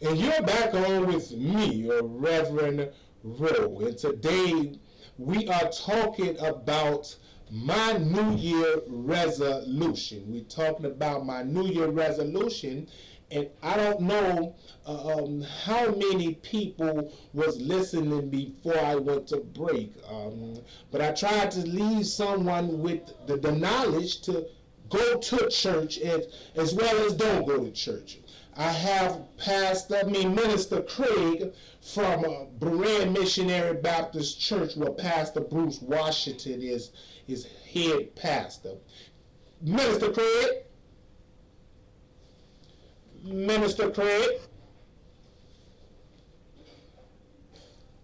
And you're back on with me, Reverend Rowe. And today we are talking about my New Year resolution. We're talking about my New Year resolution. And I don't know how many people was listening before I went to break. But I tried to leave someone with the knowledge to go to church as well as don't go to church. I have Minister Craig from Berean Missionary Baptist Church, where Pastor Bruce Washington is head pastor. Minister Craig. Minister Craig.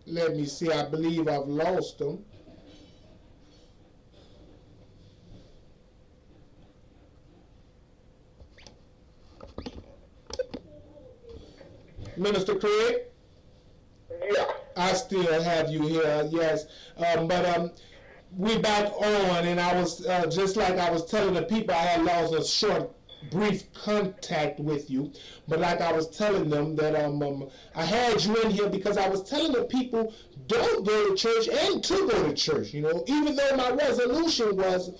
Let me see. I believe I've lost him. Minister Craig? Yeah. I still have you here, yes. But we back on, and I was just like I was telling the people, I had lost a short, brief contact with you. But like I was telling them that I had you in here because I was telling the people, don't go to church and to go to church. You know, even though my resolution was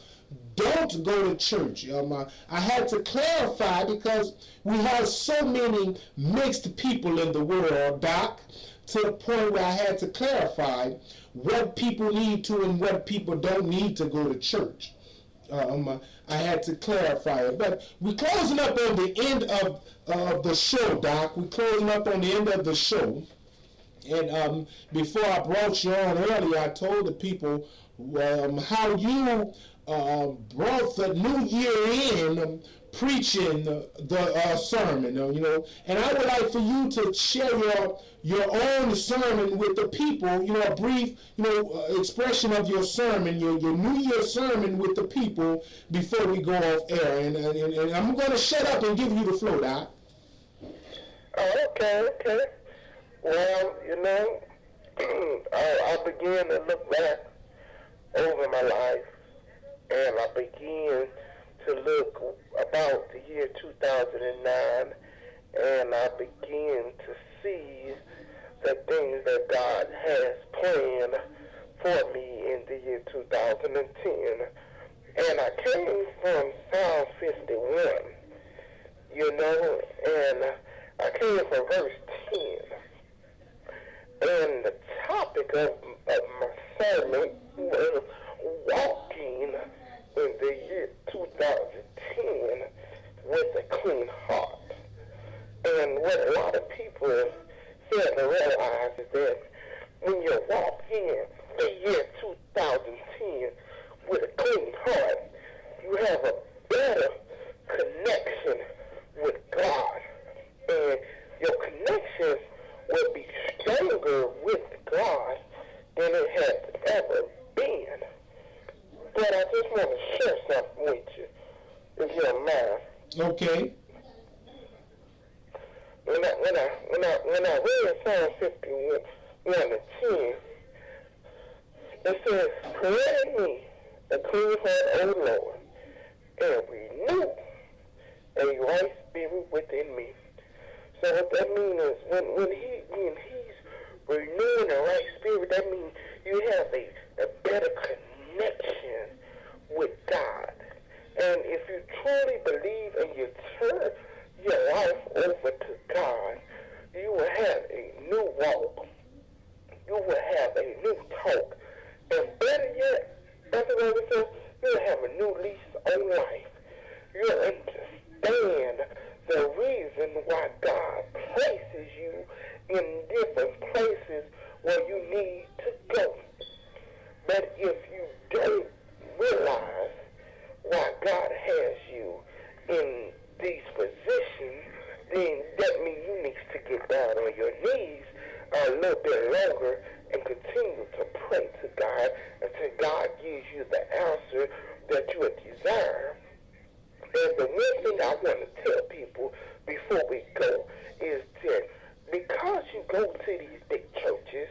don't go to church. I had to clarify because we have so many mixed people in the world, Doc, to the point where I had to clarify what people need to and what people don't need to go to church. I had to clarify it. But we're closing up on the end of the show, Doc. We're closing up on the end of the show. And before I brought you on earlier, I told the people how you brought the new year in preaching the sermon, you know. And I would like for you to share your own sermon with the people, you know, a brief, expression of your sermon, your New Year sermon with the people before we go off air. And I'm going to shut up and give you the floor, Doc. Oh, okay. Well, I began to look back over my life, and I began to look about the year 2009, and I began to see the things that God has planned for me in the year 2010. And I came from Psalm 51, and I came from verse 10. And the topic of my sermon was walking in the year 2010 with a clean heart. And what a lot of people fail to realize is that when you walk in the year 2010 with a clean heart, you have a better connection with God. And your connections will be stronger with God than it has ever been. But I just want to share something with you, if you don't mind. Okay. When I read Psalm 51 and 10, it says, "Create in me a clean heart, O Lord, and renew a right spirit within me." So what that means is when he's renewing the right spirit, that means you have a better connection with God. And if you truly believe and you turn your life over to God, you will have a new walk. You will have a new talk. And better yet, that's what I said, you'll have a new lease on life. You'll understand the reason why God places you in different places where you need to go. But if you don't realize why God has you in these positions, then that means you need to get down on your knees a little bit longer and continue to pray to God until God gives you the answer that you desire. And the one thing I want to tell people before we go is that because you go to these big churches,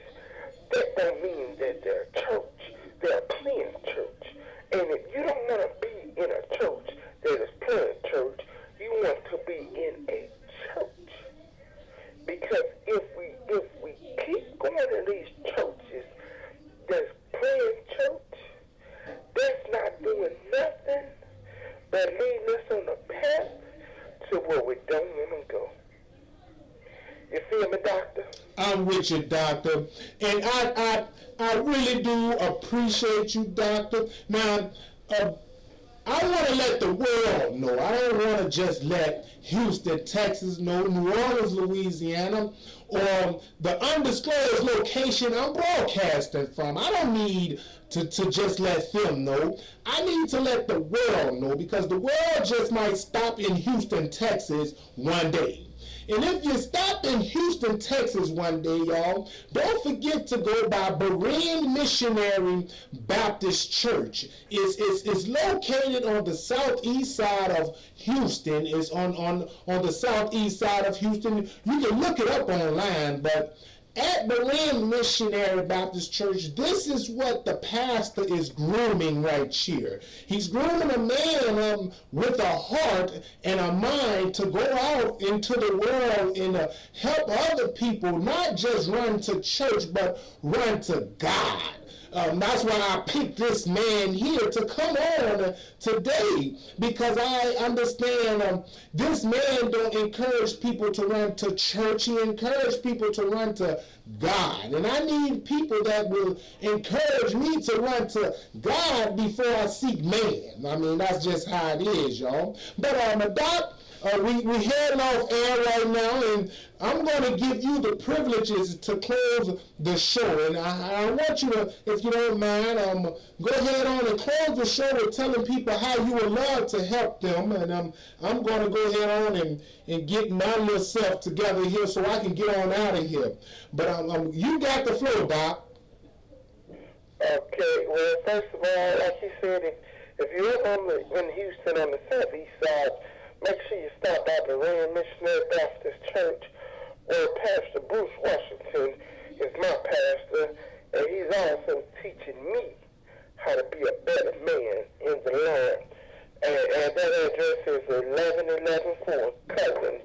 that don't mean that they're a church. They're a clean church. And if you don't want to be in a church that is plain church, you want to be in a church. Because You feel me, doctor? I'm with you, doctor, and I really do appreciate you, doctor. Now, I want to let the world know. I don't want to just let Houston, Texas know, New Orleans, Louisiana, or the undisclosed location I'm broadcasting from. I don't need to just let them know. I need to let the world know, because the world just might stop in Houston, Texas one day. And if you stop in Houston, Texas one day, y'all, don't forget to go by Berean Missionary Baptist Church. It's located on the southeast side of Houston. It's on the southeast side of Houston. You can look it up online, but at Berean Missionary Baptist Church, this is what the pastor is grooming right here. He's grooming a man with a heart and a mind to go out into the world and help other people, not just run to church, but run to God. That's why I picked this man here to come on today, because I understand this man don't encourage people to run to church. He encourages people to run to God. And I need people that will encourage me to run to God before I seek man. I mean, that's just how it is, y'all. But Doc, we heading off air right now, and I'm going to give you the privileges to close the show. And I want you to, if you don't mind, go ahead on and close the show with telling people how you would love to help them. And I'm going to go ahead on and get my little self together here so I can get on out of here. But you got the floor, Doc. Okay, well, first of all, like you said, if you're in Houston on the southeast side, make sure you stop by the Berean Missionary Baptist Church, where Pastor Bruce Washington is my pastor, and he's also teaching me how to be a better man in the Lord. And that address is 1111 Cousin